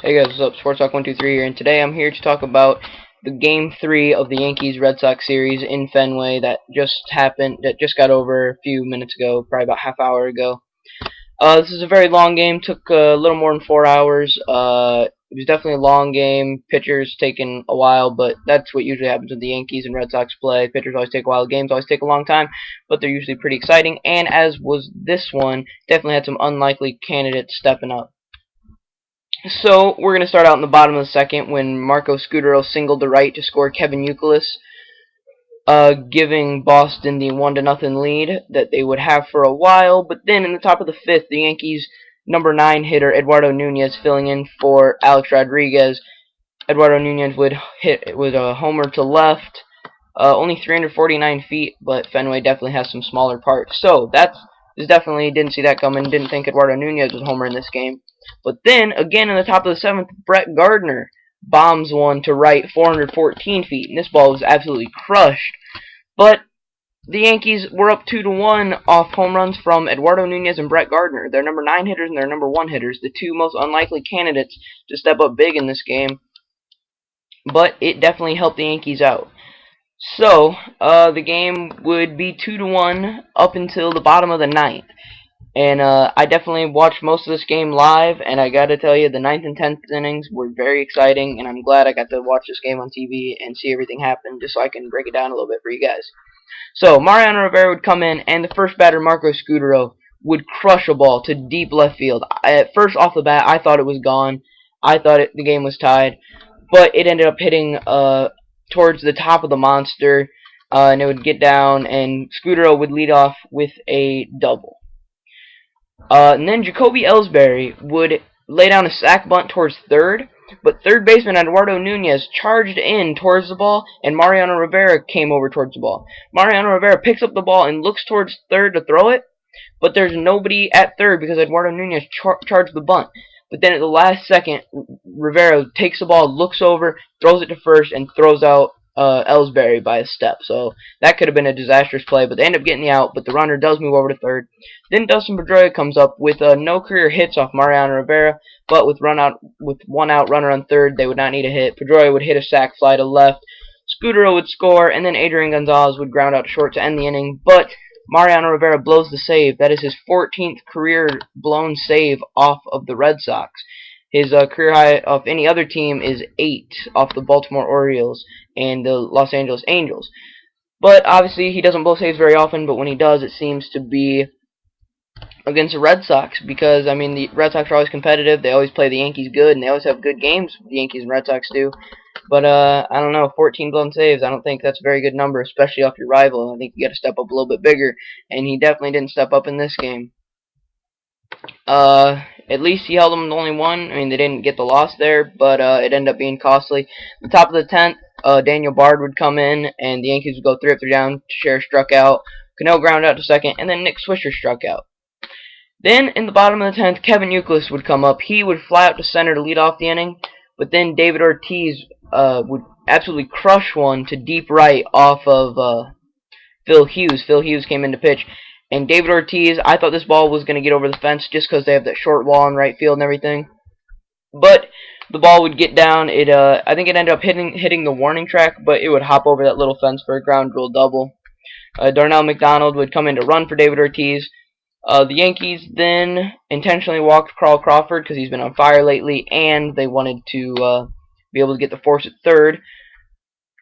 Hey guys, what's up? Sports Talk 123 here, and today I'm here to talk about the Game 3 of the Yankees-Red Sox series in Fenway that just happened, that just got over a few minutes ago, probably about half hour ago. This is a very long game, took a little more than 4 hours. It was definitely a long game. Pitchers taking a while, but that's what usually happens when the Yankees and Red Sox play. Pitchers always take a while, games always take a long time, but they're usually pretty exciting, and as was this one, definitely had some unlikely candidates stepping up. So we're going to start out in the bottom of the second when Marco Scutaro singled to right to score Kevin Youkilis, giving Boston the 1-0 lead that they would have for a while. But then in the top of the fifth, the Yankees' number 9 hitter Eduardo Nunez filling in for Alex Rodriguez. Eduardo Nunez would hit with a homer to left, only 349 feet, but Fenway definitely has some smaller parks. So that's definitely didn't see that coming. Didn't think Eduardo Nunez would homer in this game. But then again in the top of the seventh, Brett Gardner bombs one to right, 414 feet, and this ball was absolutely crushed. But the Yankees were up 2-1 off home runs from Eduardo Nunez and Brett Gardner. Their number 9 hitters and their number 1 hitters, the two most unlikely candidates to step up big in this game. But it definitely helped the Yankees out. So, the game would be 2-1 up until the bottom of the ninth. And I definitely watched most of this game live, and I gotta tell you, the ninth and 10th innings were very exciting, and I'm glad I got to watch this game on TV and see everything happen, just so I can break it down a little bit for you guys. So, Mariano Rivera would come in, and the first batter, Marco Scutaro, would crush a ball to deep left field. At first, off the bat, I thought it was gone. I thought the game was tied, but it ended up hitting towards the top of the monster, and it would get down, and Scutaro would lead off with a double. And then Jacoby Ellsbury would lay down a sac bunt towards third, but third baseman Eduardo Nunez charged in towards the ball, and Mariano Rivera came over towards the ball. Mariano Rivera picks up the ball and looks towards third to throw it, but there's nobody at third because Eduardo Nunez charged the bunt. But then at the last second, Rivera takes the ball, looks over, throws it to first, and throws out Ellsbury by a step. So that could have been a disastrous play, but they end up getting the out. But the runner does move over to third. Then Dustin Pedroia comes up with no career hits off Mariano Rivera, but with one out runner on third, they would not need a hit. Pedroia would hit a sac fly to left. Scutaro would score, and then Adrian Gonzalez would ground out to short to end the inning. But Mariano Rivera blows the save. That is his 14th career blown save off of the Red Sox. His career high of any other team is 8 off the Baltimore Orioles and the Los Angeles Angels. But obviously he doesn't blow saves very often, but when he does, it seems to be against the Red Sox because, I mean, the Red Sox are always competitive. They always play the Yankees good, and they always have good games, the Yankees and Red Sox do. But, I don't know, 14 blown saves, I don't think that's a very good number, especially off your rival. I think you got to step up a little bit bigger, and he definitely didn't step up in this game. At least he held them to only one. I mean, they didn't get the loss there, but it ended up being costly. The top of the 10th, Daniel Bard would come in, and the Yankees would go 3 up, 3 down. Cher struck out. Cano ground out to second, and then Nick Swisher struck out. Then, in the bottom of the 10th, Kevin Youkilis would come up. He would fly out to center to lead off the inning, but then David Ortiz would absolutely crush one to deep right off of Phil Hughes. Phil Hughes came in to pitch. And David Ortiz, I thought this ball was going to get over the fence just because they have that short wall in right field and everything. But the ball would get down. I think it ended up hitting the warning track, but it would hop over that little fence for a ground rule double. Darnell McDonald would come in to run for David Ortiz. The Yankees then intentionally walked Carl Crawford because he's been on fire lately, and they wanted to be able to get the force at third.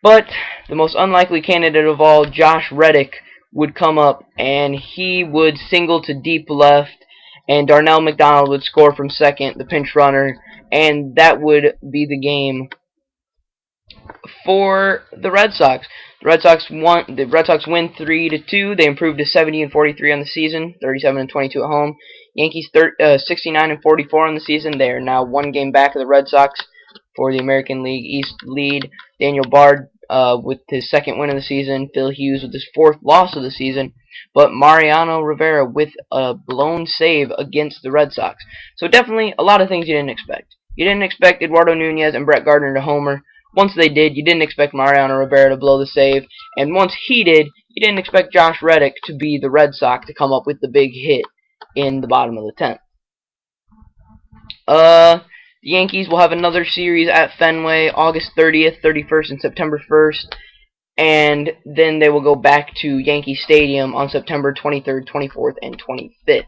But the most unlikely candidate of all, Josh Reddick, would come up, and he would single to deep left, and Darnell McDonald would score from second, the pinch runner, and that would be the game for the Red Sox. The Red Sox win 3-2. They improved to 70-43 on the season, 37-22 at home. Yankees 69-44 on the season. They are now one game back of the Red Sox for the American League East lead. Daniel Bard with his second win of the season. Phil Hughes with his 4th loss of the season. But Mariano Rivera with a blown save against the Red Sox. So definitely a lot of things you didn't expect. You didn't expect Eduardo Nunez and Brett Gardner to homer. Once they did, you didn't expect Mariano Rivera to blow the save. And once he did, you didn't expect Josh Reddick to be the Red Sox to come up with the big hit in the bottom of the 10th. The The Yankees will have another series at Fenway August 30th, 31st, and September 1st. And then they will go back to Yankee Stadium on September 23rd, 24th, and 25th.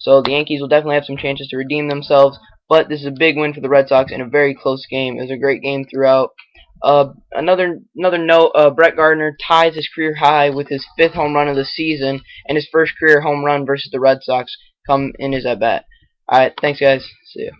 So the Yankees will definitely have some chances to redeem themselves, but this is a big win for the Red Sox in a very close game. It was a great game throughout. Another note, Brett Gardner ties his career high with his 5th home run of the season and his first career home run versus the Red Sox come in his at-bat. Alright, thanks guys. See ya.